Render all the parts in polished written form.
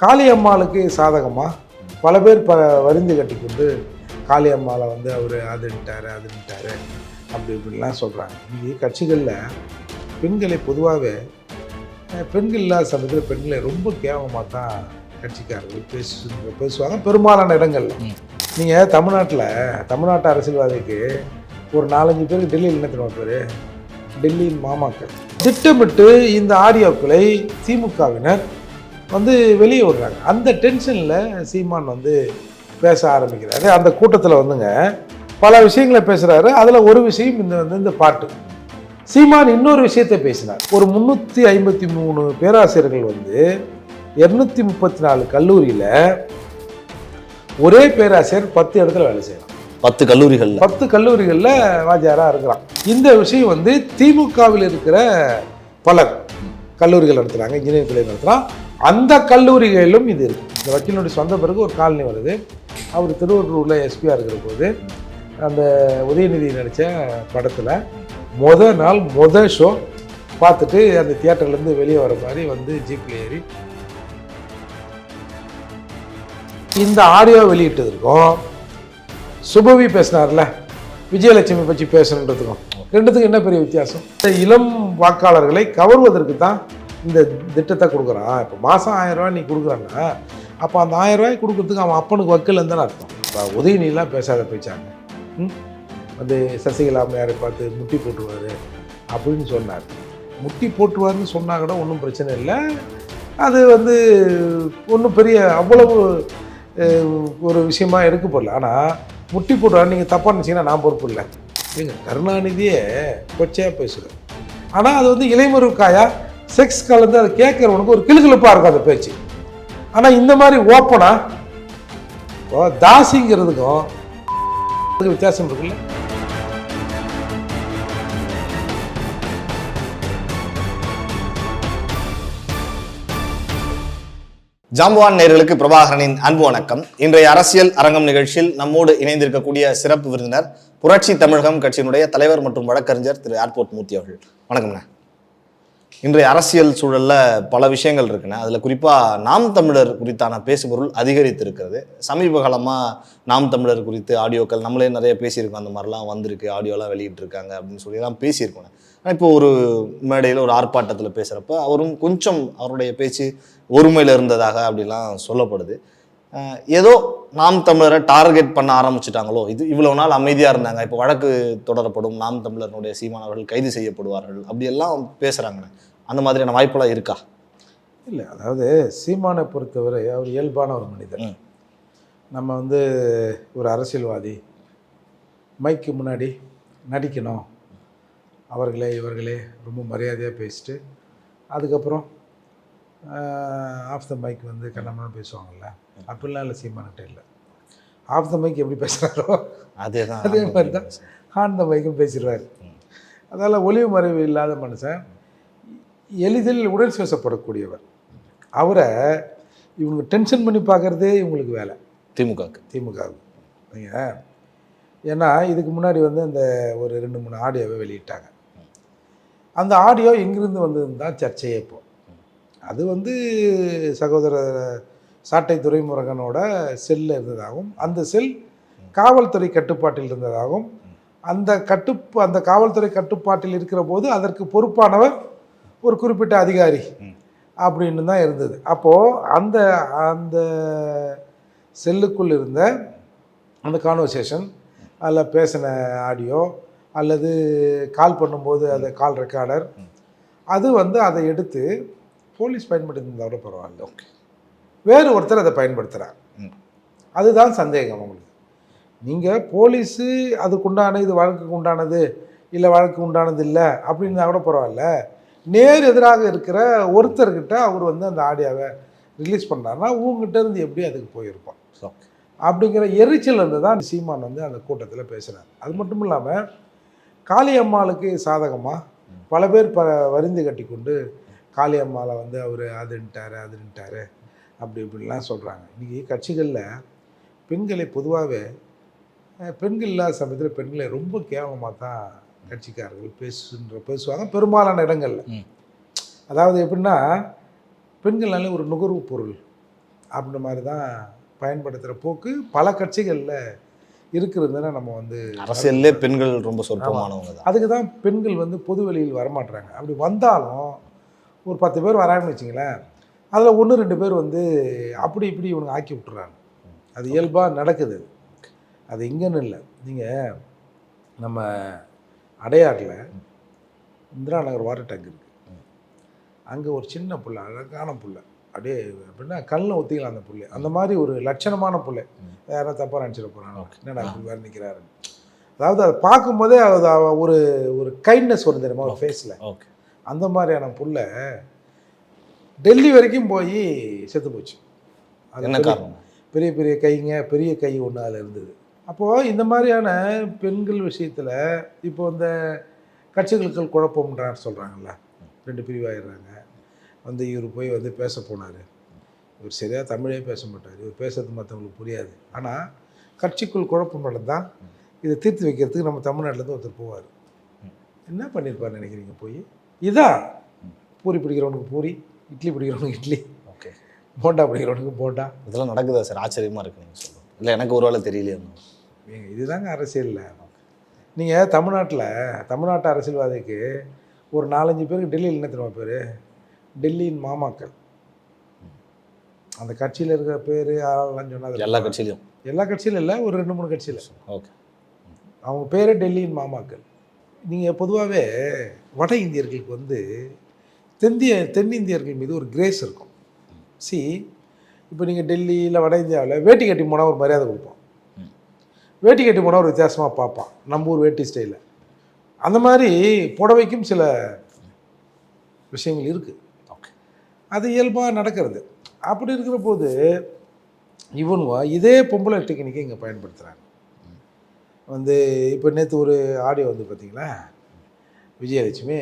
காளியம்மாளுக்கு சாதகமாக பல பேர் வரிந்து கட்டிக்கொண்டு காளியம்மாவை வந்து அவர் அதுன்ட்டார் அப்படி இப்படிலாம் சொல்கிறாங்க. இன்றைக்கி கட்சிகளில் பெண்களை பொதுவாகவே பெண்கள் இல்லாத சமயத்தில் பெண்களை ரொம்ப கேவலமாக தான் கட்சிக்காரர்கள் பேசுவாங்க பெரும்பாலான இடங்களில். நீங்கள் தமிழ்நாட்டு அரசியல்வாதிக்கு ஒரு 4-5 பேருக்கு டெல்லியில் என்ன தெரியுமா பேர்? டெல்லியின் மாமாக்கள் திட்டமிட்டு இந்த ஆடியோக்களை திமுகவினர் வந்து வெளியே விடுறாங்க. அந்த டென்ஷனில் சீமான் வந்து பேச ஆரம்பிக்கிறாரு. அந்த கூட்டத்தில் வந்துங்க பல விஷயங்களை பேசுகிறாரு. அதில் ஒரு விஷயம் இந்த பாட்டு. சீமான் இன்னொரு விஷயத்தை பேசினார். ஒரு 353 பேராசிரியர்கள் வந்து 234 கல்லூரியில் ஒரே பேராசிரியர் 10 இடத்துல வேலை செய்யலாம். 10 கல்லூரிகளில் வாத்தியாராக இருக்கிறான். இந்த விஷயம் வந்து திமுகவில் இருக்கிற பலர் கல்லூரிகள் நடத்துகிறாங்க, இன்ஜினியரிங் கல்லூரி நடத்துகிறான். அந்த கல்லூரிகளிலும் இது இருக்குது. இந்த வக்கீலுடைய சொந்த பிறகு ஒரு காலனி வருது. அவர் திருவள்ளூரில் எஸ்பியாக இருக்கிற போது அந்த உதயநிதி நடித்த படத்தில் முதல் ஷோ பார்த்துட்டு அந்த தியேட்டர்லேருந்து வெளியே வர மாதிரி வந்து ஜீப்பில் ஏறி இந்த ஆடியோ வெளியிட்டதுக்கும் சுபவி பேசினார்ல விஜயலட்சுமி பற்றி பேசணுன்றதுக்கும் ரெண்டுத்துக்கும் என்ன பெரிய வித்தியாசம்? இந்த இளம் வாக்காளர்களை கவர்வதற்கு தான் இந்த திட்டத்தை கொடுக்குறான். இப்போ மாதம் 1000 ரூபாய் நீ கொடுக்குறான்னா அப்போ அந்த 1000 ரூபாய் கொடுக்குறதுக்கு அவன் அப்பனுக்கு வக்கீல் தானே அர்த்தம். இப்போ உதயநிதிலாம் பேசாத பேச்சாங்க. வந்து சசிகலா அம்மையாரை பார்த்து முட்டி போட்டுருவார் அப்படின்னு சொன்னார். முட்டி போட்டுருவார்னு சொன்னால் கூட ஒன்றும் பிரச்சனை இல்லை. அது வந்து ஒன்றும் பெரிய அவ்வளவு ஒரு விஷயமா எடுக்க போடல. ஆனால் முட்டி போட்டுருவார் நீங்கள் தப்பாக நினச்சிங்கன்னா நான் பொறுப்பு இல்லை. எங்கள் கருணாநிதியே கொச்சையாக பேசுகிறேன். ஆனால் அது வந்து இளைமுருக்காயா செக்ஸ் கலந்து அதை கேட்குறவனுக்கு ஒரு கிளுகிழப்பாக இருக்கும் அந்த பேச்சு. ஆனால் இந்த மாதிரி ஓப்பனாக தாசிங்கிறதுக்கும் வித்தியாசம் இருக்குல்ல. ஜாம்பவான் நேயர்களுக்கு பிரபாகரனின் அன்பு வணக்கம். இன்றைய அரசியல் அரங்கம் நிகழ்ச்சியில் நம்மோடு இணைந்திருக்கக்கூடிய சிறப்பு விருந்தினர் புரட்சி தமிழகம் கட்சியினுடைய தலைவர் மற்றும் வழக்கறிஞர் திரு ஏர்போர்ட் மூர்த்தி அவர்கள். வணக்கம்ண்ணா. இன்றைய அரசியல் சூழல்ல பல விஷயங்கள் இருக்குண்ணே. அதில் குறிப்பாக நாம் தமிழர் குறித்தான பேசுபொருள் அதிகரித்து இருக்கிறது. சமீப காலமாக நாம் தமிழர் குறித்து ஆடியோக்கள் நம்மளே நிறைய பேசியிருக்கோம். அந்த மாதிரிலாம் வந்திருக்கு, ஆடியோலாம் வெளியிட்டிருக்காங்க அப்படின்னு சொல்லி தான் பேசியிருக்கோம். ஆனால் இப்போ ஒரு மேடையில் ஒரு ஆர்ப்பாட்டத்தில் பேசுகிறப்ப அவரும் கொஞ்சம் அவருடைய பேச்சு ஒருமையில் இருந்ததாக அப்படிலாம் சொல்லப்படுது. ஏதோ நாம் தமிழரை டார்கெட் பண்ண ஆரம்பிச்சுட்டாங்களோ, இது இவ்வளோ நாள் அமைதியாக இருந்தாங்க, இப்போ வழக்கு தொடரப்படும், நாம் தமிழர்களுடைய சீமானவர்கள் கைது செய்யப்படுவார்கள் அப்படியெல்லாம் பேசுகிறாங்கண்ணே. அந்த மாதிரியான வாய்ப்பெல்லாம் இருக்கா? இல்லை, அதாவது சீமானை பொறுத்தவரை அவர் இயல்பான ஒரு மனிதர். நம்ம வந்து ஒரு அரசியல்வாதி மைக்கு முன்னாடி நடிக்கணும், அவர்களே இவர்களே ரொம்ப மரியாதையாக பேசிட்டு அதுக்கப்புறம் ஆஃப் த மைக் வந்து கண்ணமாக பேசுவாங்கள்ல, அப்படிலாம் இல்லை சீமான்கிட்ட இல்லை. ஆஃப் த மைக் எப்படி பேசுகிறாரோ அதே மாதிரி தான் ஆன் த மைக்கும் பேசிடுவார். அதனால் ஒளிவு மறைவு இல்லாத மனுஷன், எளிதில் உணர்ச்சி வசப்படக்கூடியவர். அவரை இவங்க டென்ஷன் பண்ணி பார்க்குறதே இவங்களுக்கு வேலை. திமுகவுக்கு நீங்கள் ஏன்னா இதுக்கு முன்னாடி வந்து அந்த ஒரு 2-3 ஆடியோவை வெளியிட்டாங்க. அந்த ஆடியோ எங்கிருந்து வந்ததுன்னு தான் சர்ச்சையே. இப்போ அது வந்து சகோதரர் சாட்டை துரைமுருகனோட செல்லில் இருந்ததாகவும், அந்த செல் காவல்துறை கட்டுப்பாட்டில் இருந்ததாகவும், அந்த காவல்துறை கட்டுப்பாட்டில் இருக்கிற போது அதற்கு பொறுப்பானவர் ஒரு குறிப்பிட்ட அதிகாரி அப்படின்னு தான் இருந்தது. அப்போது அந்த செல்லுக்குள் இருந்த அந்த கான்வர்சேஷன், அதில் பேசின ஆடியோ அல்லது கால் பண்ணும்போது அந்த கால் ரெக்கார்டர், அது வந்து அதை எடுத்து போலீஸ் பயன்படுத்தினதை விட பரவாயில்ல, வேறு ஒருத்தர் அதை பயன்படுத்துகிறார். அதுதான் சந்தேகம் உங்களுக்கு. நீங்கள் போலீஸு அதுக்குண்டான இது வழக்குக்கு உண்டானது இல்லை வழக்கு உண்டானது இல்லை அப்படின்னா கூட பரவாயில்ல, நேர் எதிராக இருக்கிற ஒருத்தர்கிட்ட அவர் வந்து அந்த ஆடியோவை ரிலீஸ் பண்ணுறாருன்னா உங்ககிட்ட இருந்து எப்படி அதுக்கு போயிருப்போம் அப்படிங்கிற எரிச்சல் இருந்து தான் சீமான் வந்து அந்த கூட்டத்தில் பேசுகிறார். அது மட்டும் இல்லாமல் காளியம்மாளுக்கு சாதகமாக பல பேர் வரிந்து கட்டி கொண்டு காளியம்மாவை வந்து அவர் அதுன்ட்டார் அப்படி இப்படிலாம் சொல்கிறாங்க. இன்றைக்கி கட்சிகளில் பெண்களை பொதுவாகவே பெண்கள் இல்லாத சமயத்தில் பெண்களை ரொம்ப கேவலமாக தான் கட்சிக்காரர்கள் பேசுவாங்க பெரும்பாலான இடங்களில். அதாவது எப்படின்னா, பெண்கள்னாலே ஒரு நுகர்வு பொருள், அப்படின்ற மாதிரி தான் பயன்படுத்துகிற போக்கு பல கட்சிகளில் இருக்கிறதுனா நம்ம வந்து அரசியல்லே பெண்கள் ரொம்ப சொற்பமானவங்க தான். அதுக்கு தான் பெண்கள் வந்து பொது வெளியில் வரமாட்டுறாங்க. அப்படி வந்தாலும் ஒரு 10 பேர் வராங்கன்னு வச்சிங்களேன், அதில் 1-2 பேர் வந்து அப்படி இப்படி இவனுங்க ஆக்கி விட்டுறாங்க. அது இயல்பாக நடக்குது. அது இங்கேன்னு இல்லை. நீங்கள் நம்ம அடையாறில் இந்திரா நகர் வாட்டர் டேங்க் இருக்குது. அங்கே ஒரு சின்ன புள்ள, அழகான புள்ள, அப்படியே அப்படின்னா கல்லில் ஒத்திக்கலாம் அந்த புள்ளை. அந்த மாதிரி ஒரு லட்சணமான புள்ளை. யாரும் தப்பாக நினச்சிட போகிறாங்க, என்னடா அப்படி வேறு நிற்கிறாரு. அதாவது அதை பார்க்கும்போதே அது ஒரு ஒரு கைண்ட்னஸ் வரும் தெரியுமா ஒரு ஃபேஸில். அந்த மாதிரியான புள்ள டெல்லி வரைக்கும் போய் செத்து போச்சு. என்ன காரணம்? பெரிய பெரிய கைங்க, பெரிய கை ஒன்று அதில் இருந்தது. அப்போது இந்த மாதிரியான பெண்கள் விஷயத்தில் இப்போ இந்த கட்சிகளுக்கு குழப்பம்ன்றார் சொல்கிறாங்கல்ல, 2 பிரிவாயிடுறாங்க. வந்து இவர் போய் வந்து பேச போனார், இவர் சரியாக தமிழே பேச மாட்டார், இவர் பேசுறது மற்றவங்களுக்கு புரியாது. ஆனால் கட்சிக்குள் குழப்பம் நடந்தால் இதை தீர்த்து வைக்கிறதுக்கு நம்ம தமிழ்நாட்டிலேருந்து ஒருத்தர் போவார். என்ன பண்ணியிருப்பார் நினைக்கிறீங்க? போய் இதான் பூரி பிடிக்கிறவனுக்கு பூரி, இட்லி பிடிக்கிறவனுக்கு இட்லி, ஓகே, போண்டா பிடிக்கிறவனுக்கு போண்டா. இதெல்லாம் நடக்குதா சார்? ஆச்சரியமாக இருக்குது நீங்கள் சொல்லுங்கள். இல்லை எனக்கு ஒரு வேளை தெரியலையே. இதுதாங்க அரசியலில். நீங்கள் தமிழ்நாட்டு அரசியல்வாதிக்கு ஒரு 4-5 பேருக்கு டெல்லியில் என்ன தெரியுமா பேர்? டெல்லியின் மாமாக்கள். அந்த கட்சியில் இருக்கிற பேர் யாரெல்லாம் சொன்னால் எல்லா கட்சியிலும் இல்லை, ஒரு 2-3 கட்சியில். ஓகே, அவங்க பேரே டெல்லியின் மாமாக்கள். நீங்கள் பொதுவாகவே வட இந்தியர்களுக்கு வந்து தென்னிந்தியர்கள் மீது ஒரு கிரேஸ் இருக்கும். இப்போ நீங்கள் டெல்லியில் வட இந்தியாவில் வேட்டி கட்டி போனால் ஒரு மரியாதை கொடுப்போம், வேட்டி கட்டி போனால் ஒரு வித்தியாசமாக பார்ப்பான், நம்ம ஊர் வேட்டி ஸ்டைலில். அந்த மாதிரி புடவைக்கும் சில விஷயங்கள் இருக்குது. ஓகே, அது இயல்பாக நடக்கிறது. அப்படி இருக்கிற போது இவனுவா இதே பொம்பளை டெக்னிக்கை இங்கே பயன்படுத்துகிறாங்க. வந்து இப்போ நேற்று ஒரு ஆடியோ வந்து பார்த்தீங்களா, விஜயலட்சுமி,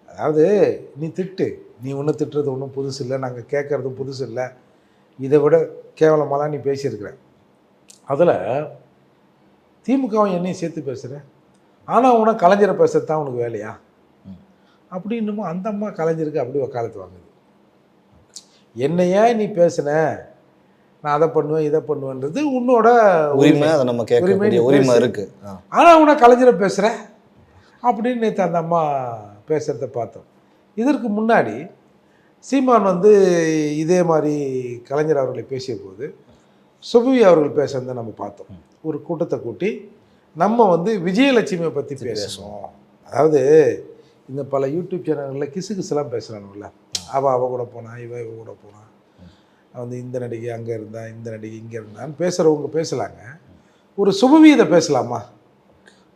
அதாவது நீ திட்டு, நீ ஒன்றும் திட்டுறது ஒன்றும் புதுசு இல்லை, நாங்கள் கேட்குறதும் புதுசு இல்லை, இதை விட கேவலமாலாம் நீ பேசியிருக்கிற, அதில் திமுகவும் என்னையும் சேர்த்து பேசுகிற, ஆனால் உனக்கு கலைஞரை பேசுறது தான் உனக்கு வேலையா அப்படின்னுமோ அந்த அம்மா கலைஞருக்கு அப்படி வக்காலத்து வாங்குது. என்னையா நீ பேசுன, நான் அதை பண்ணுவேன் இதை பண்ணுவேன்றது உன்னோட உரிமை, அதை நம்ம கேட்க உரிமை இருக்குது. ஆனால் உனக்கு கலைஞரை பேசுகிற அப்படின்னு நேற்று அந்த அம்மா பேசுகிறத பார்த்தோம். இதற்கு முன்னாடி சீமான் வந்து இதே மாதிரி கலைஞர் அவர்களை பேசிய போது சுபவி அவர்கள் பேசுகிறத நம்ம பார்த்தோம். ஒரு கூட்டத்தை கூட்டி நம்ம வந்து விஜயலட்சுமியை பற்றி பேசணும். அதாவது இந்த பல யூடியூப் சேனல்களில் கிசுகிசுலாம் பேசுகிறானுல்ல, அவ கூட போனா, இவ கூட போனா, வந்து இந்த நடிகை அங்கே இருந்தா, இந்த நடிகை இங்கே இருந்தான்னு பேசுகிறவங்க பேசலாங்க. ஒரு சுபவி இதை பேசலாமா?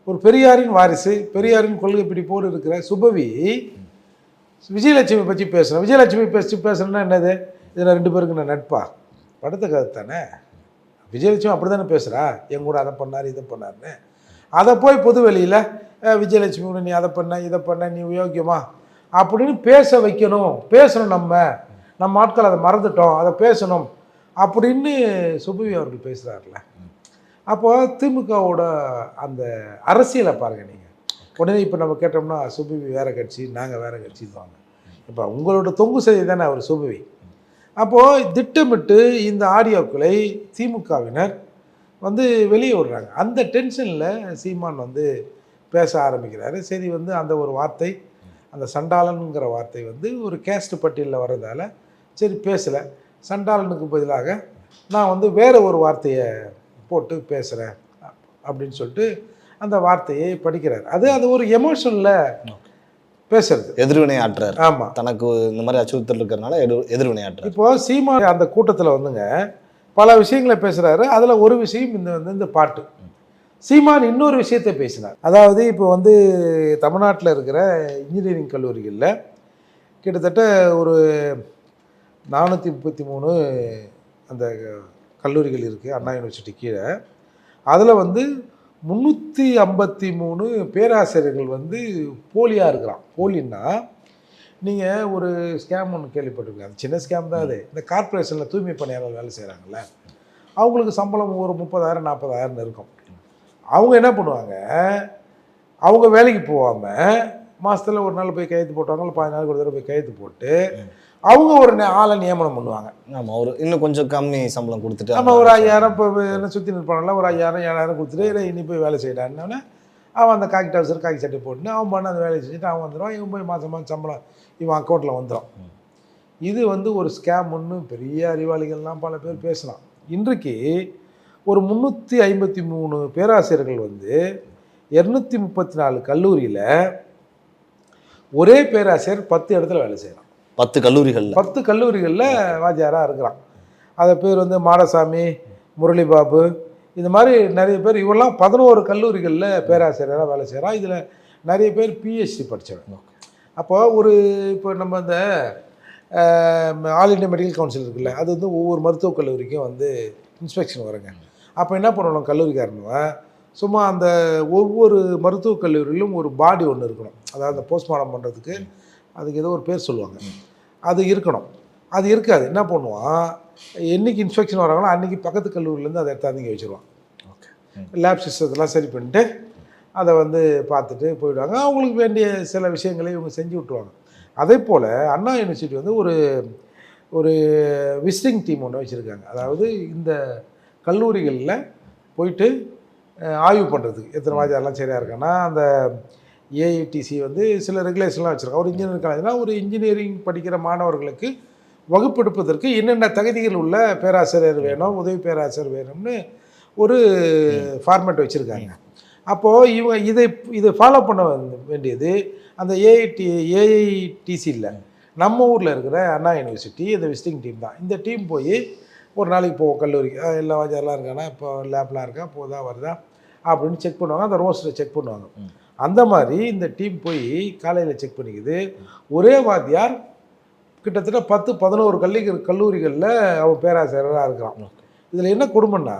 ஒரு பெரியாரின் வாரிசு, பெரியாரின் கொள்கை பிடிப்போடு இருக்கிற சுபவி விஜயலட்சுமி பற்றி பேசுகிறேன். விஜயலட்சுமி பேசுகிறேன்னா என்னது? இதில் 2 பேருக்கு நான் நட்பா? படுத்த கதை தானே. விஜயலட்சுமி அப்படி தானே பேசுகிறா, என் கூட அதை பண்ணார் இதை பண்ணார்னு. அதை போய் பொது வெளியில் விஜயலட்சுமி கூட நீ அதை பண்ண இதை பண்ண, நீ யோக்கியமா அப்படின்னு பேச வைக்கணும். பேசணும், நம்ம ஆட்கள் அதை மறந்துட்டோம், அதை பேசணும் அப்படின்னு சுபவி அவர்கள் பேசுகிறார்ல. அப்போது திமுகவோட அந்த அரசியலை பாருங்கள் நீங்கள். உடனே இப்போ நம்ம கேட்டோம்னா சுபவி வேறு கட்சி, நாங்கள் வேறு கட்சின்னு. இப்போ உங்களோட தொங்கு செய்தி தானே அவர் சுபவி. அப்போது திட்டமிட்டு இந்த ஆடியோக்களை திமுகவினர் வந்து வெளியே விடுறாங்க. அந்த டென்ஷனில் சீமான் வந்து பேச ஆரம்பிக்கிறாரு. சரி, வந்து அந்த ஒரு வார்த்தை, அந்த சண்டாளனுங்கிற வார்த்தை வந்து ஒரு கேஸ்ட் பட்டியலில் வர்றதால சரி பேசலை, சண்டாளனுக்கு பதிலாக நான் வந்து வேறு ஒரு வார்த்தையை போட்டு பேசுகிறேன் அப்படின்னு சொல்லிட்டு அந்த வார்த்தையை படிக்கிறார். அது ஒரு எமோஷனில் பேசுறது, எதிர்வினை ஆற்றுறாரு. ஆமாம், தனக்கு இந்த மாதிரி அச்சுறுத்தல் இருக்கிறதுனால எதிர்வினை ஆற்றுறாரு. இப்போது சீமான் அந்த கூட்டத்தில் வந்துங்க பல விஷயங்களை பேசுகிறாரு. அதில் ஒரு விஷயம் இந்த பாட்டு. சீமான் இன்னொரு விஷயத்தை பேசினார். அதாவது இப்போ வந்து தமிழ்நாட்டில் இருக்கிற இன்ஜினியரிங் கல்லூரிகளில் கிட்டத்தட்ட ஒரு 433 அந்த கல்லூரிகள் இருக்குது அண்ணா யூனிவர்சிட்டி கீழே. அதில் வந்து 353 பேராசிரியர்கள் வந்து போலியாக இருக்கிறான். போலின்னா நீங்கள் ஒரு ஸ்கேம் ஒன்று கேள்விப்பட்டிருக்கீங்க, அது சின்ன ஸ்கேம் தான். அது இந்த கார்ப்பரேஷனில் தூய்மை பணியாளர் வேலை செய்கிறாங்கல்ல, அவங்களுக்கு சம்பளம் ஒரு 30,000-40,000 இருக்கும். அவங்க என்ன பண்ணுவாங்க, அவங்க வேலைக்கு போகாமல் மாதத்தில் ஒரு நாள் போய் கையெழுத்து போட்டாங்க, இல்லை 15 நாளுக்கு ஒரு தடவை போய் கையெழுத்து போட்டு அவங்க ஒரு ஆளை நியமனம் பண்ணுவாங்க. ஆமாம், ஒரு இன்னும் கொஞ்சம் கம்மி சம்பளம் கொடுத்துட்டு நம்ம ஒரு 5000 இப்போ என்ன சுற்றி நிற்பானல ஒரு 5000 7000 கொடுத்துட்டு இனி போய் வேலை செய்யறான்னு அவன் அந்த காக்கி டவுசர் காக்கி சட்டை போட்டுன்னு அவன் பண்ண அந்த வேலையை செஞ்சுட்டு அவன் வந்துடுவான். இவன் போய் மாதம் சம்பளம் இவன் அக்கௌண்ட்டில் வந்துடும். இது ஒரு ஸ்கேம்னு பெரிய அறிவாளிகள்லாம் பல பேர் பேசலாம். இன்றைக்கு ஒரு 353 பேராசிரியர்கள் 234 கல்லூரியில் ஒரே பேராசிரியர் 10 இடத்துல வேலை செய்யலாம். 10 கல்லூரிகளில் வாத்தியாராக இருக்கிறான். அதை பேர் மாடசாமி, முரளிபாபு, இந்த மாதிரி நிறைய பேர். இவெல்லாம் 11 கல்லூரிகளில் பேராசிரியராக வேலை செய்கிறான். இதில் நிறைய பேர் பிஹெச்டி படித்தவங்க. அப்போ இப்போ நம்ம இந்த ஆல் இண்டியா மெடிக்கல் கவுன்சில் இருக்குல்ல, அது ஒவ்வொரு மருத்துவக் கல்லூரிக்கும் இன்ஸ்பெக்ஷன் வருங்க. அப்போ என்ன பண்ணணும், கல்லூரிக்காரனுவ சும்மா அந்த ஒவ்வொரு மருத்துவக் கல்லூரியிலும் ஒரு பாடி ஒன்று இருக்கணும். அதாவது அந்த போஸ்ட்மார்ட்டம் பண்ணுறதுக்கு அதுக்கு ஏதோ ஒரு பேர் சொல்லுவாங்க, அது இருக்கணும். அது இருக்காது. என்ன பண்ணுவான், என்றைக்கு இன்ஸ்பெக்ஷன் வராங்களோ அன்றைக்கி பக்கத்து கல்லூரியிலேருந்து அதை எடுத்தாந்து இங்கே வச்சுருவான். லேப் சிஸ்டத்தெல்லாம் சரி பண்ணிட்டு அதை பார்த்துட்டு போயிடுவாங்க. அவங்களுக்கு வேண்டிய சில விஷயங்களை இவங்க செஞ்சு விட்டுருவாங்க. அதே போல் அண்ணா யூனிவர்சிட்டி ஒரு விசிட்டிங் டீம் ஒன்று வச்சுருக்காங்க. அதாவது இந்த கல்லூரிகளில் போயிட்டு ஆய்வு பண்ணுறதுக்கு எத்தனை வாத்தியாரெலாம் சரியாக இருக்கான்னா, அந்த ஏஐடிசி சில ரெகுலேஷன்லாம் வச்சுருக்காங்க. ஒரு இன்ஜினியரிங் காலேஜ்னால் ஒரு இன்ஜினியரிங் படிக்கிற மாணவர்களுக்கு வகுப்பெடுப்பதற்கு என்னென்ன தகுதிகள் உள்ள பேராசிரியர் வேணும், உதவி பேராசிரியர் வேணும்னு ஒரு ஃபார்மேட் வச்சுருக்காங்க. அப்போது இவங்க இதை ஃபாலோ பண்ண வேண்டியது அந்த ஏஐடிசியில் நம்ம ஊரில் இருக்கிற அண்ணா யூனிவர்சிட்டி இந்த விசிட்டிங் டீம் தான். இந்த டீம் போய் ஒரு நாளைக்கு போவோம் கல்லூரிக்கு, எல்லா வாத்தியாரெலாம் இருக்கானா, இப்போ லேப்லாம் இருக்கா, போதா வருதா அப்படின்னு செக் பண்ணுவாங்க. அந்த ரோஸ்டரை செக் பண்ணுவாங்க. அந்த மாதிரி இந்த டீம் போய் காலையில் செக் பண்ணிக்குது. ஒரே வாத்தியார் கிட்டத்தட்ட 10-11 கல்லூரிகளில் அவன் பேராசிரியராக இருக்கிறான். இதில் என்ன கொடுமைன்னா,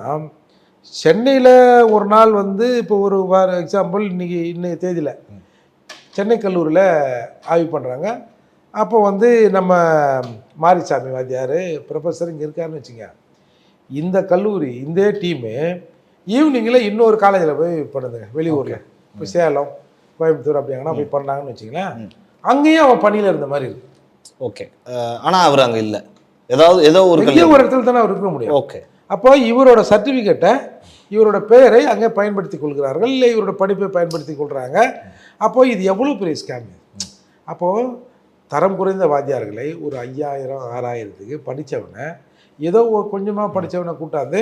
சென்னையில் ஒரு நாள் இப்போ ஒரு எக்ஸாம்பிள் இன்னைக்கு தேதியில் சென்னை கல்லூரியில் ஆய்வு பண்ணுறாங்க. அப்போ நம்ம மாரிசாமி வாத்தியார் ப்ரொஃபஸர் இங்கே இருக்காருன்னு வச்சுங்க. இந்த கல்லூரி இந்த டீமு ஈவினிங்கில் இன்னொரு காலேஜில் போய் பண்ணுதுங்க, வெளியூரில் இப்போ சேலம், கோயம்புத்தூர் அப்படிங்கன்னா போய் பண்ணாங்கன்னு வச்சிங்களேன். அங்கேயும் அவன் பணியில் இருந்த மாதிரி இருக்கு. ஓகே, ஆனால் அவர் அங்கே இல்லை, ஏதோ ஒரு இடத்துல தானே அவர் இருக்க முடியும். ஓகே, அப்போ இவரோட சர்டிஃபிகேட்டை, இவரோட பெயரை அங்கே பயன்படுத்தி கொள்கிறார்கள், இல்லை இவரோட படிப்பை பயன்படுத்தி கொள்கிறாங்க. அப்போது இது எவ்வளோ பெரிய ஸ்கேம். அப்போது தரம் குறைந்த வாத்தியார்களை ஒரு 5000-6000க்கு படித்தவனை ஏதோ கொஞ்சமாக படித்தவனை கூட்டாந்து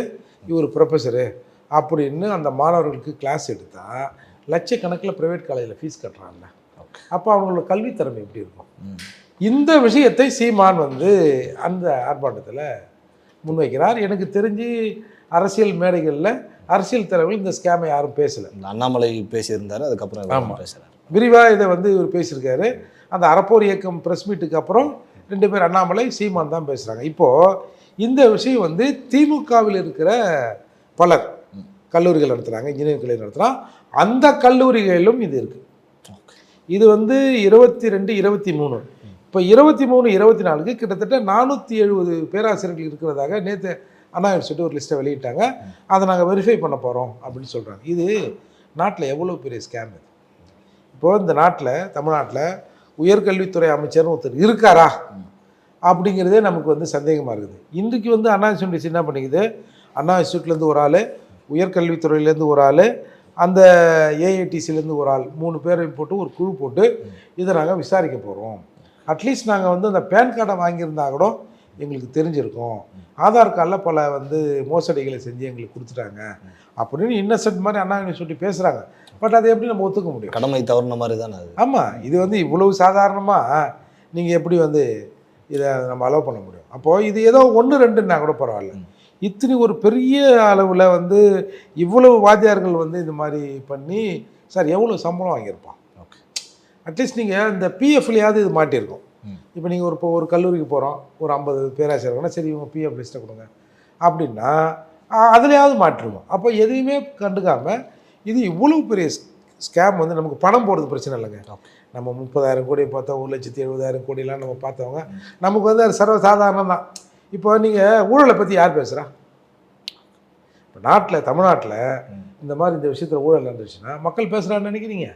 இவர் ப்ரொஃபஸரு அப்படின்னு அந்த மாணவர்களுக்கு கிளாஸ் எடுத்தால் லட்சக்கணக்கில் ப்ரைவேட் காலேஜில் ஃபீஸ் கட்டுறாங்க. அப்போ அவங்களோட கல்வித்தரம் எப்படி இருக்கும்? இந்த விஷயத்தை சீமான் அந்த ஆர்ப்பாட்டத்தில் முன்வைக்கிறார். எனக்கு தெரிஞ்சு அரசியல் மேடைகளில் அரசியல் தலைவர்கள் இந்த ஸ்கேமை யாரும் பேசலை. அண்ணாமலை பேசியிருந்தார், அதுக்கப்புறம் பேசுகிறார் விரிவாக இதை இவர் பேசியிருக்காரு. அந்த அறப்போர் இயக்கம் ப்ரெஸ் மீட்டுக்கு அப்புறம் 2 பேர் அண்ணாமலை சீமான் தான் பேசுகிறாங்க. இப்போது இந்த விஷயம் திமுகவில் இருக்கிற பலர் கல்லூரிகள் நடத்துகிறாங்க, இன்ஜினியரிங் கல்லூரி நடத்துகிறான். அந்த கல்லூரிகளிலும் இது இருக்குது. இது 22, 23 இப்போ 23, 24க்கு கிட்டத்தட்ட 470 பேராசிரியர்கள் இருக்கிறதாக நேற்று அண்ணா யூனிவர்சிட்டி ஒரு லிஸ்ட்டை வெளியிட்டாங்க. அதை நாங்கள் வெரிஃபை பண்ண போகிறோம் அப்படின்னு சொல்கிறாங்க. இது நாட்டில் எவ்வளோ பெரிய ஸ்கேம் இது. இப்போது இந்த நாட்டில், தமிழ்நாட்டில் உயர்கல்வித்துறை அமைச்சர்னு ஒருத்தர் இருக்காரா அப்படிங்கிறதே நமக்கு சந்தேகமாக இருக்குது. இன்றைக்கு அண்ணா யூனிவர்சிட்டி என்ன பண்ணிக்குது, அண்ணா இன்ஸ்டியூட்லேருந்து ஒரு ஆள், உயர்கல்வித்துறையிலேருந்து ஒரு ஆள், அந்த ஏஐடிசிலேருந்து ஒரு ஆள், 3 பேரையும் போட்டு ஒரு குழு போட்டு இதை நாங்கள் விசாரிக்க போகிறோம். அட்லீஸ்ட் நாங்கள் அந்த பேன் கார்டை வாங்கியிருந்தா கூட எங்களுக்கு தெரிஞ்சிருக்கும், ஆதார் கார்டில் பல மோசடிகளை செஞ்சு எங்களுக்கு கொடுத்துட்டாங்க அப்படின்னு இன்னசென்ட் மாதிரி அண்ணா யூனிவர்சிட்டி பேசுகிறாங்க. பட் அதை எப்படி நம்ம ஒத்துக்க முடியும்? கடமை தவறுன மாதிரி தானே அது. ஆமாம், இது இவ்வளவு சாதாரணமாக நீங்கள் எப்படி இதை நம்ம அலோவ் பண்ண முடியும்? அப்போது இது ஏதோ 1-2ன்னா கூட பரவாயில்ல. இத்தனை ஒரு பெரிய அளவில் இவ்வளவு வாத்தியார்கள் இந்த மாதிரி பண்ணி சார் எவ்வளோ சம்பளம் வாங்கியிருப்பான்? ஓகே, அட்லீஸ்ட் நீங்கள் இந்த பிஎஃப்லையாவது இது மாட்டியிருக்கோம். இப்போ நீங்கள் ஒரு கல்லூரிக்கு போகிறோம், ஒரு 50 பேராசிரியர்னா சரி இவங்க பிஎஃப் லிஸ்ட்டை கொடுங்க அப்படின்னா அதுலேயாவது மாட்டிருக்கோம். அப்போ எதையுமே கண்டுக்காமல் இது இவ்வளவு பெரிய ஸ்கேம் நமக்கு பணம் போடுறது பிரச்சனை இல்லைங்க. நம்ம 30,000 கோடி பார்த்தோம், 1,70,000 கோடிலாம் நம்ம பார்த்தவங்க நமக்கு அது சர்வசாதாரணம் தான். இப்போ நீங்கள் ஊழலை பற்றி யார் பேசுகிறா? இப்போ நாட்டில், தமிழ்நாட்டில் இந்த மாதிரி இந்த விஷயத்தில் ஊழல் நடந்துச்சுன்னா மக்கள் பேசுகிறான்னு நினைக்கிறீங்க?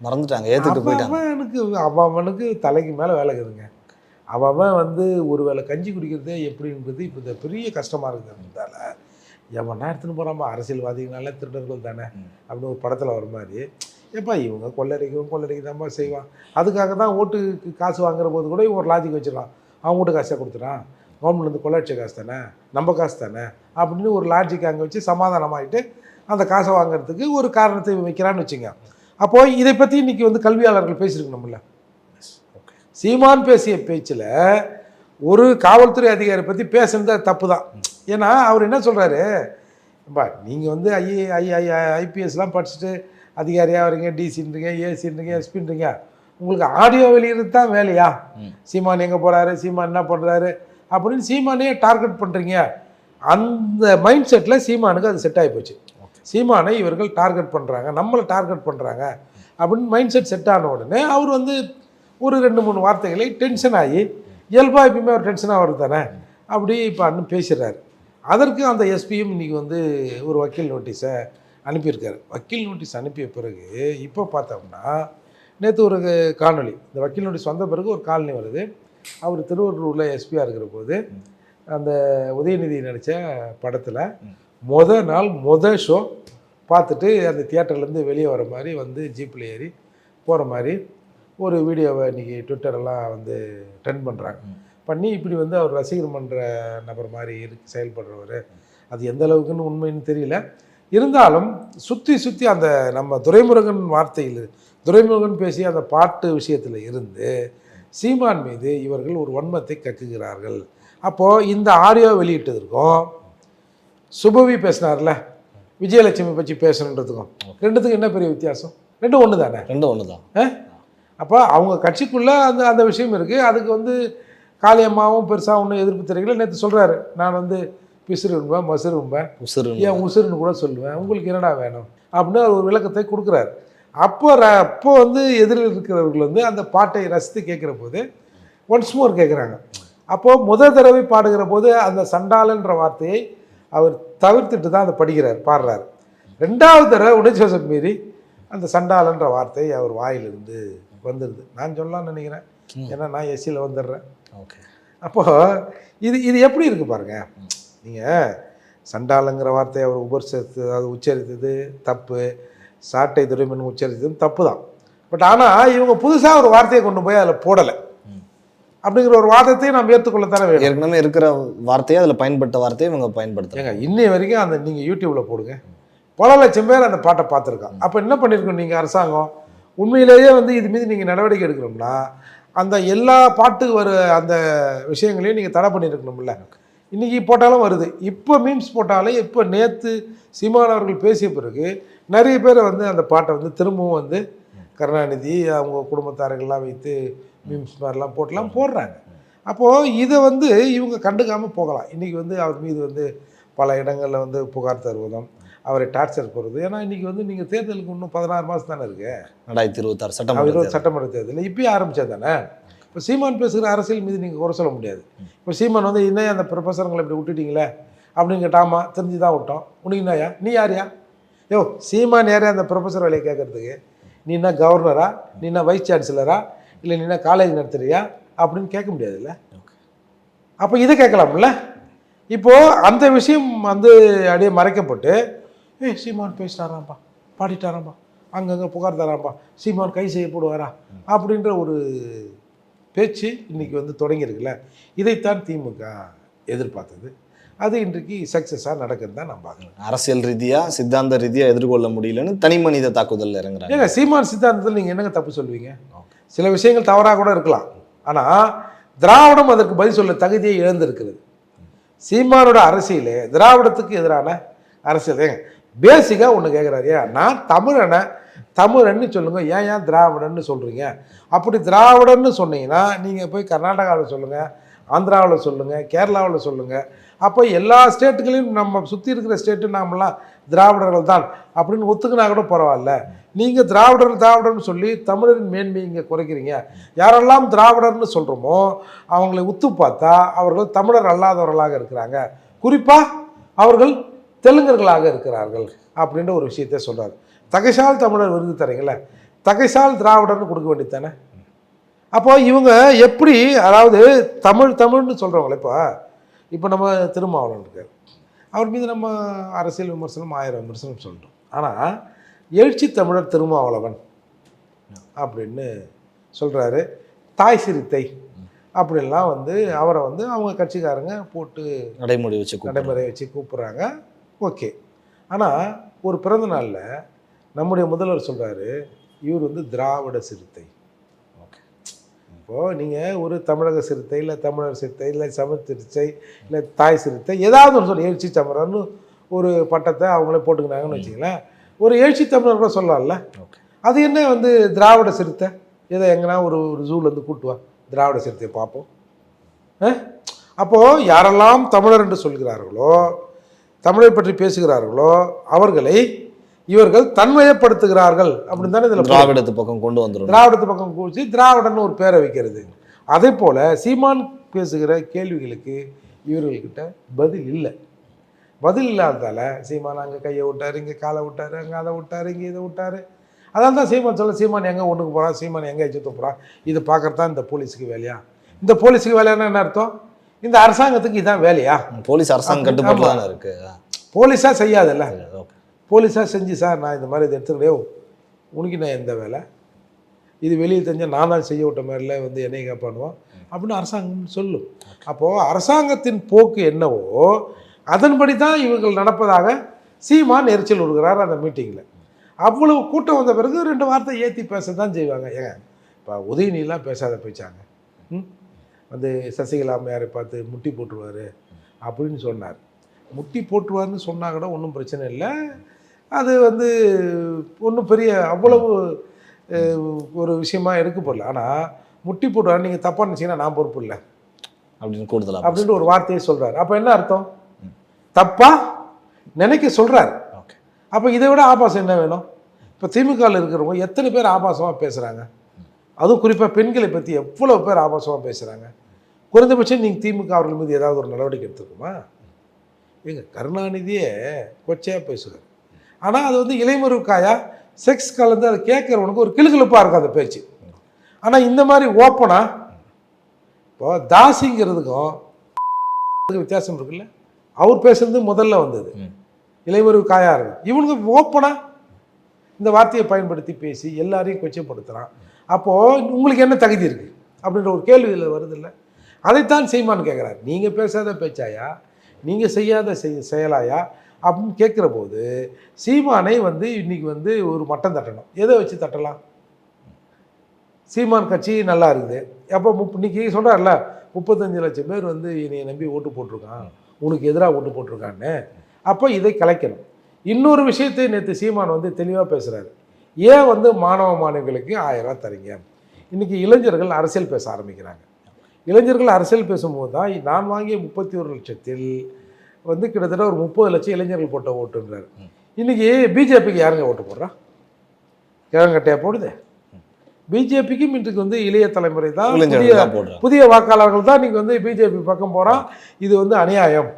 மறந்துட்டாங்க, ஏற்றுட்டு போயிட்டாங்க. அவனுக்கு தலைக்கு மேலே வேலை இருக்குதுங்க. அவன் வந்து ஒரு வேளை கஞ்சி குடிக்கிறதே எப்படின்றது இப்போ இந்த பெரிய கஷ்டமாக இருக்கிறதால எவனா எடுத்துன்னு போகிறான்பா, அரசியல்வாதிகளாலே திருடர்கள் தானே அப்படின்னு ஒரு படத்தில் வர மாதிரி. ஏப்பா இவங்க கொள்ளடிக்க தான்ப்பா செய்வான், அதுக்காக தான் ஓட்டுக்கு காசு வாங்குற போது கூட ஒரு லாஜிக் வச்சிடலாம், அவங்க வீட்டு காசை கொடுத்துட்டான், கவர்மெண்ட்லேருந்து கொள்ளடிச்ச காசு தானே, நம்ம காசு தானே அப்படின்னு ஒரு லாஜிக் அங்கே வச்சு சமாதானமாகிட்டு அந்த காசை வாங்குறதுக்கு ஒரு காரணத்தை வைக்கிறான்னு வச்சுங்க. அப்போது இதை பற்றி இன்றைக்கி வந்து கல்வியாளர்கள் பேசியிருக்கணும்ல. சீமான் பேசிய பேச்சில் ஒரு காவல்துறை அதிகாரி பற்றி பேசுனது தப்பு தான். ஏன்னா அவர் என்ன சொல்கிறாரு, நீங்கள் வந்து ஐபிஎஸ்லாம் படிச்சுட்டு அதிகாரியாக வரீங்க, டிசின்றீங்க, ஏசின்றீங்க, எஸ்பின்றீங்க, உங்களுக்கு ஆடியோ வெளியிறது தான் வேலையா? சீமான் எங்கே போகிறாரு, சீமான் என்ன பண்ணுறாரு அப்படின்னு சீமானே டார்கெட் பண்ணுறீங்க. அந்த மைண்ட் செட்டில் சீமானுக்கு அது செட் ஆகி போச்சு. சீமானை இவர்கள் டார்கெட் பண்ணுறாங்க, நம்மளை டார்கெட் பண்ணுறாங்க அப்படின்னு மைண்ட் செட் செட் ஆன உடனே அவர் வந்து ஒரு 2-3 வார்த்தைகளை டென்ஷன் ஆகி, இயல்பாக எப்பயுமே ஒரு டென்ஷனாக வருது தானே, அப்படி இப்போ அண்ணன் பேசுகிறாரு. அதற்கு அந்த எஸ்பியும் இன்றைக்கி வந்து ஒரு வக்கீல் நோட்டீஸை அனுப்பியிருக்காரு. வக்கீல் நோட்டீஸ் அனுப்பிய பிறகு இப்போ பார்த்தோம்னா நேற்று ஒரு காணொலி, இந்த வக்கீல் நோட்டீஸ் வந்த பிறகு ஒரு காலனி வருது. அவர் திருவள்ளூரில் எஸ்பியாக இருக்கிற போது அந்த உதயநிதி நடித்த படத்தில் நாள் ஷோ பார்த்துட்டு அந்த தியேட்டர்லேருந்து வெளியே வர மாதிரி வந்து ஜீப்பில் ஏறி போகிற மாதிரி ஒரு வீடியோவை இன்றைக்கி ட்விட்டரெல்லாம் வந்து ட்ரெண்ட் பண்ணுறாங்க. பண்ணி இப்படி வந்து அவர் ரசிகர் மன்ற நபர் மாதிரி செயல்படுறவர், அது எந்த அளவுக்குன்னு உண்மைன்னு தெரியல. இருந்தாலும் சுற்றி அந்த நம்ம துரைமுருகன் வார்த்தையில், துரைமுருகன் பேசிய அந்த பாட்டு விஷயத்தில் இருந்து சீமான் மீது இவர்கள் ஒரு வன்மத்தை கக்குகிறார்கள். அப்போது இந்த ஆடியோ வெளியிட்டதற்கும் சுபவி பேசினார்ல விஜயலட்சுமி பற்றி பேசணுன்றதுக்கும் ரெண்டுத்துக்கும் என்ன பெரிய வித்தியாசம்? ரெண்டும் ஒன்று தானே? ரெண்டும் ஒன்று தான். அப்போ அவங்க கட்சிக்குள்ளே அந்த விஷயம் இருக்குது. அதுக்கு வந்து காளியம்மாவும் பெருசாக ஒன்றும் எதிர்ப்பு தெரிவிக்கல. நேற்று சொல்கிறாரு, நான் வந்து பிசுரும்பேன், மசுரும்பேன், ஏன் உசுருன்னு கூட சொல்லுவேன், உங்களுக்கு என்னடா வேணும் அப்படின்னு அவர் ஒரு விளக்கத்தை கொடுக்குறாரு. அப்போ வந்து எதிரில் இருக்கிறவர்கள் வந்து அந்த பாட்டை ரசித்து கேட்குற போது ஒன்ஸ் மோர் கேட்குறாங்க. அப்போது முதல் தடவை பாடுகிற போது அந்த சண்டாளன்ற வார்த்தையை அவர் தவிர்த்துட்டு தான் அதை பாடுறாரு. 2வது தடவை உணர்ச்சி மீறி அந்த சண்டாளன்ற வார்த்தை அவர் வாயிலிருந்து வந்துடுது. நான் சொல்லலாம்னு நினைக்கிறேன், ஏன்னா நான் எஸ்சியில் வந்துடுறேன். ஓகே, அப்போது இது எப்படி இருக்குது பாருங்கள். நீங்கள் சண்டாளங்கிற வார்த்தையை அவர் உச்சரித்தது தப்பு, சாட்டை துரைமன் உச்சரித்தது தப்பு தான். பட் ஆனால் இவங்க புதுசாக ஒரு வார்த்தையை கொண்டு போய் அதில் போடலை அப்படிங்கிற ஒரு வாதத்தையும் நாம் ஏற்றுக்கொள்ளத்தானே வேணும். ஏற்கனவே இருக்கிற வார்த்தையை அதில் பயன்படுத்த வார்த்தையை இவங்க பயன்படுத்துங்க. இன்னை வரைக்கும் அந்த நீங்கள் யூடியூப்பில் போடுங்க, பல லட்சம் பேர் அந்த பாட்டை பார்த்துருக்காங்க. அப்போ என்ன பண்ணியிருக்கோம் நீங்கள் அரசாங்கம்? உண்மையிலேயே வந்து இது மீது நீங்கள் நடவடிக்கை எடுக்கணும்னா அந்த எல்லா பாட்டுக்கு வர அந்த விஷயங்களையும் நீங்கள் தடை பண்ணியிருக்கணும்ல. இன்றைக்கி போட்டாலும் வருது, இப்போ மீம்ஸ் போட்டாலும் இப்போ நேற்று சீமான் அவர்கள் பேசிய பிறகு நிறைய பேர் வந்து அந்த பாட்டை வந்து திரும்பவும் வந்து கருணாநிதி அவங்க குடும்பத்தார்கள்லாம் வைத்து மீம்ஸ் மாதிரிலாம் போடுறாங்க. அப்போது இதை வந்து இவங்க கண்டுக்காமல் போகலாம். இன்றைக்கி வந்து அவர் மீது வந்து பல இடங்களில் வந்து புகார் தருவதும் அவரை டார்ச்சர் போடுறது. ஏன்னா இன்றைக்கி வந்து நீங்கள் தேர்தலுக்கு இன்னும் 16 மாதம் தானே இருக்குது, 2026 சட்டமன்ற தேர்தல் இப்போயே ஆரம்பித்தது தானே. இப்போ சீமான் பேசுகிற அரசியல் மீது நீங்கள் குறை சொல்ல முடியாது. இப்போ சீமான் வந்து இன்னும் அந்த ப்ரொஃபஸருங்களை இப்படி விட்டுட்டீங்களே அப்படின்னு கேட்டாமா, தெரிஞ்சு தான் விட்டோம், உனக்கு என்னயா, நீ யாரையா? சீமான் யாரே அந்த ப்ரொஃபஸர் வேலையை கேட்குறதுக்கு? நீ என்ன கவர்னரா, நீ என்ன வைஸ் சான்சலரா, இல்லை நீ என்ன காலேஜ் நடத்துறியா அப்படின்னு கேட்க முடியாதுல்ல. அப்போ இதை கேட்கலாம்ல. இப்போது அந்த விஷயம் வந்து அப்படியே மறைக்கப்பட்டு சீமான் பேசிட்டாராம்பா, பாடிட்டாராம்பா, அங்கங்கே புகார் தராம்பா, சீமான் கை செய்யப்படுவாரா அப்படின்ற ஒரு பேச்சு இன்றைக்கி வந்து தொடங்கியிருக்குல்ல. இதைத்தான் திமுக எதிர்பார்த்தது. அது இன்றைக்கு சக்ஸஸாக நடக்குது தான் நான் பார்க்குறேன். அரசியல் ரீதியாக சித்தாந்த ரீதியாக எதிர்கொள்ள முடியலன்னு தனி மனித தாக்குதல் இறங்குறாங்க. ஏங்க சீமான் சித்தாந்தத்தில் நீங்கள் என்னங்க தப்பு சொல்வீங்க? சில விஷயங்கள் தவறாக கூட இருக்கலாம், ஆனால் திராவிடம் அதற்கு பதில் சொல்ல தகுதியை இழந்திருக்கிறது. சீமானோட அரசியலே திராவிடத்துக்கு எதிரான அரசியல். ஏங்க பேசிக்காக ஒன்று கேட்குறாரு, நான் தமிழன்னு சொல்லுங்கள், ஏன் திராவிடன்னு சொல்கிறீங்க? அப்படி திராவிடன்னு சொன்னீங்கன்னா நீங்கள் போய் கர்நாடகாவில் சொல்லுங்கள், ஆந்திராவில் சொல்லுங்கள், கேரளாவில் சொல்லுங்கள். அப்போ எல்லா ஸ்டேட்டுகளையும் நம்ம சுற்றி இருக்கிற ஸ்டேட்டு நாமெல்லாம் திராவிடர்கள் தான் அப்படின்னு ஒத்துக்கினா கூட பரவாயில்ல. நீங்கள் திராவிடர்னு சொல்லி தமிழரின் மேன்மை இங்கே குறைக்கிறீங்க. யாரெல்லாம் திராவிடர்னு சொல்கிறோமோ அவங்களை உத்து பார்த்தா அவர்கள் தமிழர் அல்லாதவர்களாக இருக்கிறாங்க, குறிப்பாக அவர்கள் தெலுங்கர்களாக இருக்கிறார்கள் அப்படின்ற ஒரு விஷயத்தை சொல்கிறார். தகைசால் தமிழர் விருது தரீங்களே, தகைசால் திராவிடர்னு கொடுக்க வேண்டியது தானே? அப்போ இவங்க எப்படி, அதாவது தமிழ்னு சொல்கிறவங்கள இப்போ நம்ம திருமாவளவன் இருக்கார், அவர் மீது நம்ம அரசியல் விமர்சனம் 1000 விமர்சனம் சொல்கிறோம். ஆனால் எழுச்சி தமிழர் திருமாவளவன் அப்படின்னு சொல்கிறாரு, தாய் சிறுத்தை அப்படின்லாம் அவரை அவங்க கட்சிக்காரங்க போட்டு நடைமுறை வச்சு கூப்பிட்றாங்க. ஓகே. ஆனால் ஒரு பிறந்த நாளில் நம்முடைய முதல்வர் சொல்கிறாரு, இவர் திராவிட சிறுத்தை. ஓகே. இப்போது நீங்கள் ஒரு தமிழக சிறுத்தை, இல்லை தமிழர் சிறுத்தை, இல்லை சமர் சிறுத்தை, இல்லை தாய் சிறுத்தை, ஏதாவது ஒரு சொல்லி எழுச்சி தமிழர்னு ஒரு பட்டத்தை அவங்களே போட்டுக்கினாங்கன்னு வச்சிங்களேன். ஒரு எழுச்சி தமிழர் கூட சொல்லலாம்ல. ஓகே. அது என்ன திராவிட சிறுத்தை, ஏதோ எங்கன்னா ஒரு ஜூலேருந்து கூட்டுவா திராவிட சிறுத்தையை பார்ப்போம். அப்போது யாரெல்லாம் தமிழர் என்று சொல்கிறார்களோ, தமிழை பற்றி பேசுகிறார்களோ, அவர்களை இவர்கள் தன்மையப்படுத்துகிறார்கள் அப்படின்னு தானே இதில் திராவிடத்து பக்கம் கொண்டு வந்துடும். திராவிடத்து பக்கம் கூச்சி திராவிடன்னு ஒரு பேரை வைக்கிறது. அதே போல் சீமான் பேசுகிற கேள்விகளுக்கு இவர்கள்கிட்ட பதில் இல்லை. பதில் இல்லாததால் சீமான் அங்கே கையை விட்டார், இங்கே காலை விட்டார், அங்கே அதை விட்டார், இங்கே இதை விட்டார். அதான் தான் சீமான் சொல்ல, சீமான் எங்கே ஒன்றுக்கு போகிறான், சீமான் எங்கே எச்சு போகிறான், இதை பார்க்கறது தான் இந்த போலீஸுக்கு வேலையா? இந்த போலீஸுக்கு வேலையானா என்ன அர்த்தம்? இந்த அரசாங்கத்துக்கு இதுதான் வேலையா? போலீஸ் அரசாங்கம் கட்டுப்பாடு தானே இருக்கு. போலீஸாக செய்யாதில்ல. போலீஸாக செஞ்சு, சார் நான் இந்த மாதிரி இதை எடுத்துக்கிட்டே, உனக்கு நான் எந்த வேலை, இது வெளியே தெரிஞ்சால் நான் தான் செய்ய விட்ட மாதிரில என்னை காப்பாடுவோம் அப்படின்னு அரசாங்கம் சொல்லும். அப்போது அரசாங்கத்தின் போக்கு என்னவோ அதன்படி தான் இவர்கள் நடப்பதாக சீமான் எரிச்சல் விடுகிறார் அந்த மீட்டிங்கில். அவ்வளவு கூட்டம் வந்த பிறகு 2 வார்த்தை ஏற்றி பேச தான் செய்வாங்க. ஏங்க இப்போ உதயநிதிலாம் பேசாத பேச்சாங்க. சசிகலா அம்மையாரை பார்த்து முட்டி போட்டுருவார் அப்படின்னு சொன்னார். முட்டி போட்டுருவார்னு சொன்னால் கூட ஒன்றும் பிரச்சனை இல்லை. அது ஒன்றும் பெரிய அவ்வளவு ஒரு விஷயமா எடுக்கப்படல. ஆனால் முட்டி போட்டுவார், நீங்கள் தப்பாக நினச்சிங்கன்னா நான் பொறுப்பு இல்லை அப்படின்னு கூடுதலாக அப்படின்ட்டு ஒரு வார்த்தையை சொல்கிறார். அப்போ என்ன அர்த்தம்? தப்பாக நினைக்க சொல்கிறார். ஓகே. அப்போ இதை விட ஆபாசம் என்ன வேணும்? இப்போ திமுகவில் இருக்கிறவங்க எத்தனை பேர் ஆபாசமாக பேசுகிறாங்க, அதுவும் குறிப்பாக பெண்களை பற்றி எவ்வளோ பேர் ஆபாசமாக பேசுகிறாங்க. குறைந்தபட்சம் நீங்கள் திமுக அவர்கள் மீது ஏதாவது ஒரு நடவடிக்கை எடுத்துக்குமா? எங்கள் கருணாநிதியே கொச்சையாக பேசுகிறார். ஆனால் அது இளைமருக்காயா செக்ஸ் கலந்து அதை கேட்குறவனுக்கு ஒரு கிளுகிழப்பாக இருக்கும் அந்த பேச்சு. ஆனால் இந்த மாதிரி ஓப்பனாக இப்போ தாசிங்கிறதுக்கும் வித்தியாசம் இருக்குல்ல. அவர் பேசுறது முதல்ல வந்தது, இளைமருவு காயா இருக்கும். இவனுக்கு ஓப்பனாக இந்த வார்த்தையை பயன்படுத்தி பேசி எல்லாரையும் கொச்சைப்படுத்துகிறான். அப்போது உங்களுக்கு என்ன தகுதி இருக்குது அப்படின்ற ஒரு கேள்வி இதில் வருது இல்லை. அதைத்தான் சீமான் கேட்குறாரு. நீங்கள் பேசாத பேச்சாயா, நீங்கள் செய்யாத செயலாயா அப்படின்னு கேட்குற போது சீமானை இன்னைக்கு ஒரு மட்டம் தட்டணும். எதை வச்சு தட்டலாம்? சீமான் கட்சி நல்லா இருக்குது. அப்போ இன்னைக்கு சொல்கிறார்ல 35 லட்சம் பேர் என்னை நம்பி ஓட்டு போட்டிருக்கான், உனக்கு எதிராக ஓட்டு போட்டிருக்கான்னு. அப்போ இதை கலைக்கணும். இன்னொரு விஷயத்தை நேற்று சீமான் தெளிவாக பேசுகிறாரு. ஏன் மாணவ மாணவிகளுக்கு 1000 ரூபா தரீங்க? இன்றைக்கி இளைஞர்கள் அரசியல் பேச ஆரம்பிக்கிறாங்க. இளைஞர்கள் அரசியல் பேசும்போது தான் நான் வாங்கிய 31 லட்சத்தில் கிட்டத்தட்ட ஒரு 30 லட்சம் இளைஞர்கள் போட்ட ஓட்டுன்றார். இன்றைக்கி பிஜேபிக்கு யாருங்க ஓட்டு போடுறா? கிழங்கட்டையாக போடுது. பிஜேபிக்கும் இன்றைக்கு இளைய தலைமுறை தான், புதிய வாக்காளர்கள் தான் இன்றைக்கி பிஜேபி பக்கம் போகிறான். இது அநியாயம்,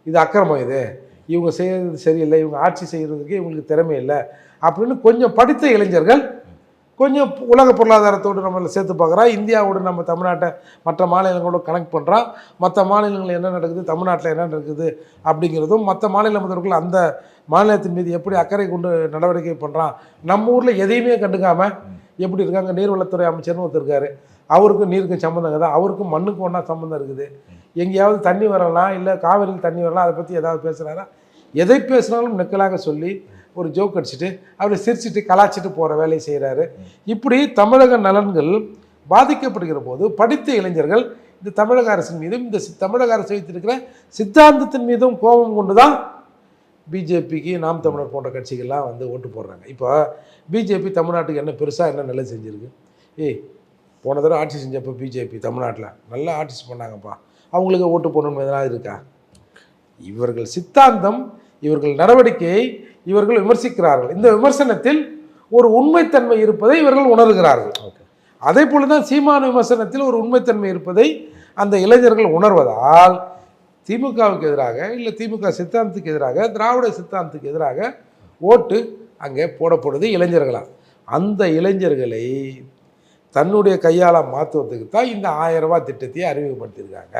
இது அக்கிரமம், இது இவங்க செய்கிறது சரியில்லை, இவங்க ஆட்சி செய்கிறதுக்கு இவங்களுக்கு திறமை இல்லை அப்படின்னு கொஞ்சம் படித்த இளைஞர்கள் கொஞ்சம் உலக பொருளாதாரத்தோடு நம்மளை சேர்த்து பார்க்குறா. இந்தியாவோடு நம்ம தமிழ்நாட்டை மற்ற மாநிலங்களோட கனெக்ட் பண்ணுறான். மற்ற மாநிலங்கள் என்ன நடக்குது, தமிழ்நாட்டில் என்ன நடக்குது அப்படிங்கிறதும், மற்ற மாநில முதல்வர்கள் அந்த மாநிலத்தின் மீது எப்படி அக்கறை கொண்டு நடவடிக்கை பண்ணுறான். நம்ம ஊரில் எதையுமே கண்டுக்காமல் எப்படி இருக்காங்க. நீர்வளத்துறை அமைச்சர்னு ஒருத்தர் இருக்கார், அவருக்கும் நீருக்கும் சம்மந்தங்க தான், அவருக்கும் மண்ணுக்கும் ஒன்றா சம்மந்தம் இருக்குது. எங்கேயாவது தண்ணி வரலாம், இல்லை காவிரியில் தண்ணி வரலாம், அதை பற்றி ஏதாவது பேசுகிறாரா? எதை பேசுனாலும் நெக்கலாக சொல்லி ஒரு ஜோக் அடிச்சுட்டு அப்படி சிரிச்சுட்டு கலாச்சிட்டு போகிற வேலையை செய்கிறாரு. இப்படி தமிழக நலன்கள் பாதிக்கப்படுகிற போது படித்த இளைஞர்கள் இந்த தமிழக அரசின் மீதும் இந்த தமிழக அரசு வைத்திருக்கிற சித்தாந்தத்தின் மீதும் கோபம் கொண்டு தான் பிஜேபிக்கு நாம் தமிழர் போன்ற கட்சிகள்லாம் ஓட்டு போடுறாங்க. இப்போ பிஜேபி தமிழ்நாட்டுக்கு என்ன பெருசாக என்ன நல்லது செஞ்சுருக்கு? போன தடவை ஆட்சி செஞ்சப்போ பிஜேபி தமிழ்நாட்டில் நல்லா ஆட்சி பண்ணாங்கப்பா, அவங்களுக்கு ஓட்டு போடணும்னு எதனால் இருக்கா? இவர்கள் சித்தாந்தம், இவர்கள் நடவடிக்கையை இவர்கள் விமர்சிக்கிறார்கள். இந்த விமர்சனத்தில் ஒரு உண்மைத்தன்மை இருப்பதை இவர்கள் உணர்கிறார்கள். அதே போல தான் சீமான விமர்சனத்தில் ஒரு உண்மைத்தன்மை இருப்பதை அந்த இளைஞர்கள் உணர்வதால் திமுகவுக்கு எதிராக, இல்லை திமுக சித்தாந்தத்துக்கு எதிராக, திராவிட சித்தாந்தத்துக்கு எதிராக ஓட்டு அங்கே போடப்படுது இளைஞர்களால். அந்த இளைஞர்களை தன்னுடைய கையால் மாற்றுவதுக்கு தான் இந்த 1000 ரூபாய் திட்டத்தையே அறிமுகப்படுத்தியிருக்காங்க.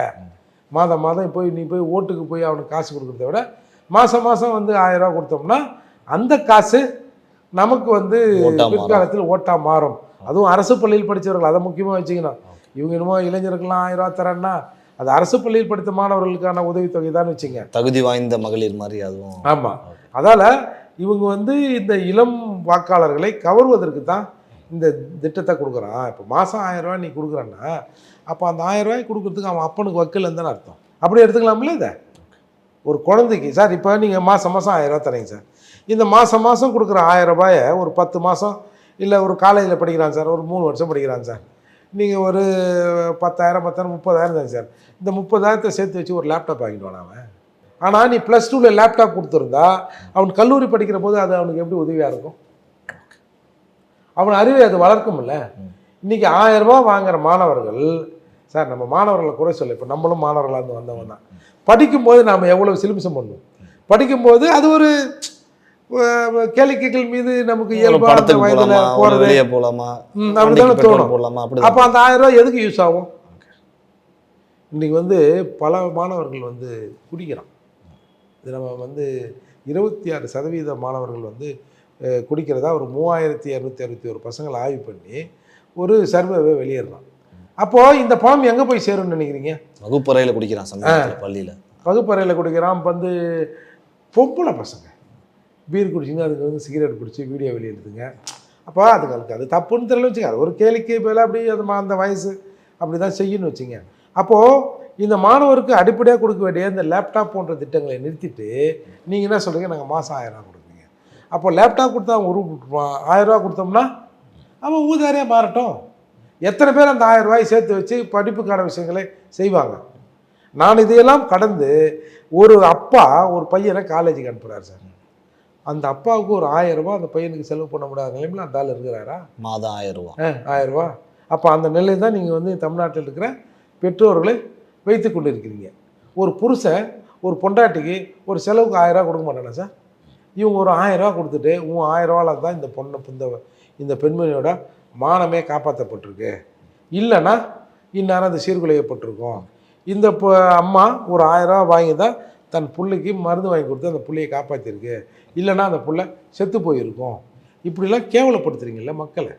மாதம் மாதம் நீ போய் ஓட்டுக்கு போய் அவனுக்கு காசு கொடுக்குறத விட மாதம் மாதம் வந்து 1000 ரூபா கொடுத்தோம்னா அந்த காசு நமக்கு வந்து பிற்காலத்தில் ஓட்டாக மாறும். அதுவும் அரசு பள்ளியில் படித்தவர்கள் அதை முக்கியமாக வச்சுக்கணும். இவங்க என்னமோ இளைஞர்கள்லாம் 1000 ரூபா தரேன்னா அது அரசு பள்ளியில் படித்த மாணவர்களுக்கான உதவித்தொகை தான் வச்சுங்க, தகுதி வாய்ந்த மகளிர் மாதிரி அதுவும். ஆமாம். அதால் இவங்க வந்து இந்த இளம் வாக்காளர்களை கவர்வதற்கு தான் இந்த திட்டத்தை கொடுக்குறான். இப்போ மாதம் 1000 ரூபாய் நீ கொடுக்குறன்னா அப்போ அந்த 1000 ரூபாய் கொடுக்குறதுக்கு அவன் அப்பனுக்கு வக்கீல் தானே அர்த்தம். அப்படி எடுத்துக்கலாம்ல இதை. ஒரு குழந்தைக்கு சார் இப்போ நீங்கள் மாதம் மாதம் 1000 ரூபா தரீங்க சார், இந்த மாதம் மாதம் கொடுக்குற 1000 ரூபாயை ஒரு 10 மாதம் இல்லை ஒரு காலேஜில் படிக்கிறான் சார், ஒரு 3 வருஷம் படிக்கிறான் சார், நீங்கள் ஒரு 10,000 30,000 தான் சார், இந்த 30,000 சேர்த்து வச்சு ஒரு லேப்டாப் வாங்கிடுவான் அவன். ஆனால் நீ +2 லேப்டாப் கொடுத்துருந்தா அவன் கல்லூரி படிக்கிற போது அது அவனுக்கு எப்படி உதவியாக இருக்கும்? அவன் அறிவை அது வளர்க்கும்ல. இன்றைக்கி 1000 ரூபா வாங்குகிற மாணவர்கள் சார், நம்ம மாணவர்களை குறை சொல்ல, இப்போ நம்மளும் மாணவர்களாக இருந்து வந்தவங்க தான். படிக்கும்போது நாம் எவ்வளோ சிலிமிசம் பண்ணுவோம். படிக்கும்போது அது ஒரு கேளிக்கைகள் மீது நமக்கு இயல்பான வயதில் போகிறது அப்படிதானே தோணும். அப்போ அந்த 1000 ரூபா எதுக்கு யூஸ் ஆகும்? இன்றைக்கி வந்து பல மாணவர்கள் வந்து குடிக்கிறான். இது நம்ம வந்து 26% மாணவர்கள் வந்து குடிக்கிறதா ஒரு 3261 பசங்களை ஆய்வு பண்ணி ஒரு சர்வேவை வெளியிடலாம். அப்போது இந்த பணம் எங்கே போய் சேரும்னு நினைக்கிறீங்க? வகுப்பறையில் குடிக்கிறான், பள்ளியில் வகுப்பறையில் குடிக்கிறான். வந்து பொம்பளை பசங்க பீர் குடிச்சிங்க, அதுக்கு வந்து சிகரெட் பிடிச்சி வீடியோ வெளியிடுதுங்க. அப்போ அதுங்களுக்கு அது தப்புன்னு தெரியல வச்சுங்க, அது ஒரு கேளிக்கை போல அப்படி அது அந்த வயசு அப்படி தான் செய்யணும்னு வச்சுங்க. அப்போது இந்த மாணவருக்கு அடிப்படையாக கொடுக்க வேண்டிய இந்த லேப்டாப் போன்ற திட்டங்களை நிறுத்திட்டு நீங்கள் என்ன சொல்கிறீங்க, நாங்கள் மாதம் 1000 ரூபா கொடுப்பீங்க. அப்போ லேப்டாப் கொடுத்தா அவன் உருவான், 1000 ரூபா கொடுத்தோம்னா அவன் ஊதாரியாக மாறட்டும். எத்தனை பேர் அந்த 1000 ரூபாயை சேர்த்து வச்சு படிப்புக்கான விஷயங்களை செய்வாங்க? நான் இதையெல்லாம் கடந்து ஒரு அப்பா ஒரு பையனை காலேஜுக்கு அனுப்புகிறார் சார். அந்த அப்பாவுக்கு ஒரு 1000 ரூபா அந்த பையனுக்கு செலவு பண்ண முடியாத நிலைமையில் அந்த ஆள் இருக்கிறாரா? மாதம் 1000 ரூபா. 1000 ரூபா. அப்போ அந்த நிலை தான் நீங்கள் வந்து தமிழ்நாட்டில் இருக்கிற பெற்றோர்களை வைத்து கொண்டு இருக்கிறீங்க. ஒரு புருஷன் ஒரு பொண்டாட்டிக்கு ஒரு செலவுக்கு 1000 ரூபா கொடுக்க மாட்டானா சார்? இவங்க ஒரு 1000 ரூபா கொடுத்துட்டு 1000 ரூபாவில் தான் இந்த பொண்ணு இந்த பெண்மணியோட மானமே காப்பாற்றப்பட்டிருக்கு, இல்லைன்னா இந்நேரம் அது சீர்குலையப்பட்டிருக்கும். இந்த அம்மா ஒரு 1000 ரூபா வாங்கி தான் தன் பிள்ளைக்கு மருந்து வாங்கி கொடுத்து அந்த பிள்ளையை காப்பாற்றிருக்கு, இல்லைன்னா அந்த பிள்ளை செத்து போயிருக்கும். இப்படிலாம் கேவலப்படுத்துறீங்கல்ல மக்களை.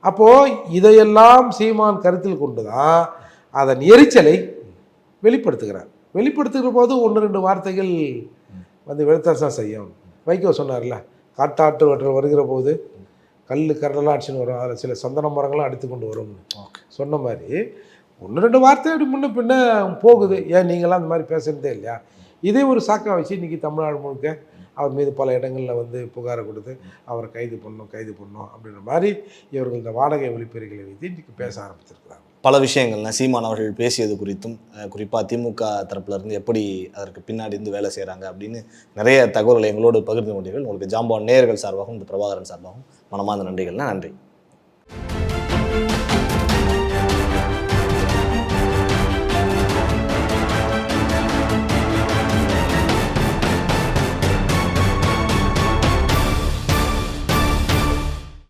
அப்போது இதையெல்லாம் சீமான் கருத்தில் கொண்டு தான் அதன் எரிச்சலை வெளிப்படுத்துகிறார். வெளிப்படுத்துகிற போது 1-2 வார்த்தைகள் வந்து வெளுத்தான் செய்யும். வைகோ சொன்னார்ல, காட்டாற்று வற்றல் வருகிற போது கல் கரடெல்லாம் அடிச்சுன்னு வரும், அதில் சில சந்தன மரங்கள்லாம் அடித்து கொண்டு வரும்னு சொன்ன மாதிரி 1-2 வார்த்தை அப்படி முன்ன பின்ன போகுது. ஏன் நீங்களாம் அந்த மாதிரி பேசுகிறதே இல்லையா? இதே ஒரு சாக்கா வச்சு இன்றைக்கி தமிழ்நாடு முழுக்க அவர் மீது பல இடங்களில் வந்து புகாரை கொடுத்து அவரை கைது பண்ணணும் அப்படின்ற மாதிரி இவர்கள் இந்த வாடகை ஒளிப்பெருகளை வைத்து இன்றைக்கி பேச ஆரம்பிச்சிருக்கிறாங்க. பல விஷயங்கள்னா சீமான் அவர்கள் பேசியது குறித்தும் குறிப்பாக திமுக தரப்புலேருந்து எப்படி அதற்கு பின்னாடி இருந்து வேலை செய்கிறாங்க அப்படின்னு நிறைய தகவல்களை எங்களோடு பகிர்ந்து கொண்டீர்கள். உங்களுக்கு ஜாம்பவான் நேயர்கள் சார்பாகவும் இந்த பிரபாகரன் சார்பாகவும் மனமார்ந்த நன்றிகள்னா நன்றி.